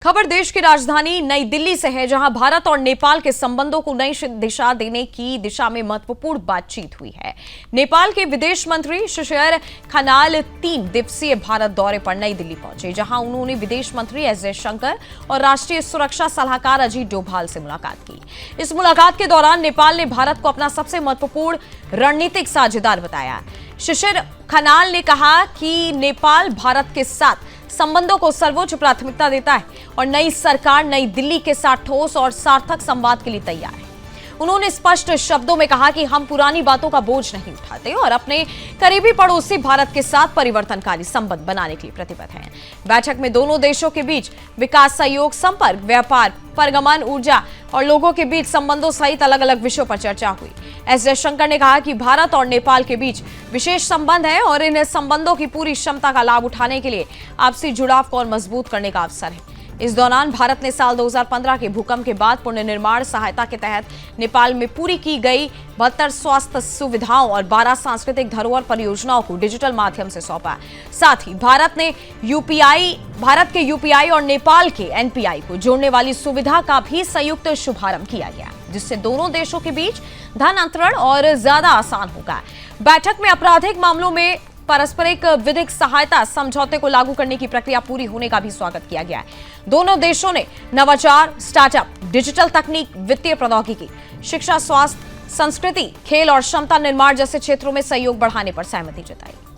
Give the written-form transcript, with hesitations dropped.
खबर देश की राजधानी नई दिल्ली से है, जहां भारत और नेपाल के संबंधों को नई दिशा देने की दिशा में महत्वपूर्ण बातचीत हुई है। नेपाल के विदेश मंत्री शिशिर खनाल 3 दिवसीय भारत दौरे पर नई दिल्ली पहुंचे, जहां उन्होंने विदेश मंत्री एस जयशंकर और राष्ट्रीय सुरक्षा सलाहकार अजीत डोभाल से मुलाकात की। इस मुलाकात के दौरान नेपाल ने भारत को अपना सबसे महत्वपूर्ण रणनीतिक साझेदार बताया। शिशिर खनाल ने कहा कि नेपाल भारत के साथ संबंधों को सर्वोच्च प्राथमिकता देता है और नई सरकार नई दिल्ली के साथ ठोस और सार्थक संवाद के लिए तैयार है। उन्होंने स्पष्ट शब्दों में कहा कि हम पुरानी बातों का बोझ नहीं उठाते और अपने करीबी पड़ोसी भारत के साथ परिवर्तनकारी संबंध बनाने के लिए प्रतिबद्ध हैं। बैठक में दोनों देशों के बीच विकास, सहयोग, संपर्क, व्यापार, परगमन, ऊर्जा और लोगों के बीच संबंधों सहित अलग अलग विषयों पर चर्चा हुई। एस जयशंकर ने कहा कि भारत और नेपाल के बीच विशेष संबंध है और इन संबंधों की पूरी क्षमता का लाभ उठाने के लिए आपसी जुड़ाव को और मजबूत करने का अवसर है। इस दौरान भारत ने साल 2015 के भूकंप के बाद पुनर्निर्माण सहायता के तहत नेपाल में पूरी की गई 72 स्वास्थ्य सुविधाओं और 12 सांस्कृतिक धरोहर परियोजनाओं को डिजिटल माध्यम से सौंपा। साथ ही भारत के यूपीआई और नेपाल के एनपीआई को जोड़ने वाली सुविधा का भी संयुक्त शुभारंभ किया गया, जिससे दोनों देशों के बीच धन अंतरण और ज्यादा आसान होगा। बैठक में आपराधिक मामलों में पारस्परिक विधिक सहायता समझौते को लागू करने की प्रक्रिया पूरी होने का भी स्वागत किया गया है। दोनों देशों ने नवाचार, स्टार्टअप, डिजिटल तकनीक, वित्तीय प्रौद्योगिकी, शिक्षा, स्वास्थ्य, संस्कृति, खेल और क्षमता निर्माण जैसे क्षेत्रों में सहयोग बढ़ाने पर सहमति जताई।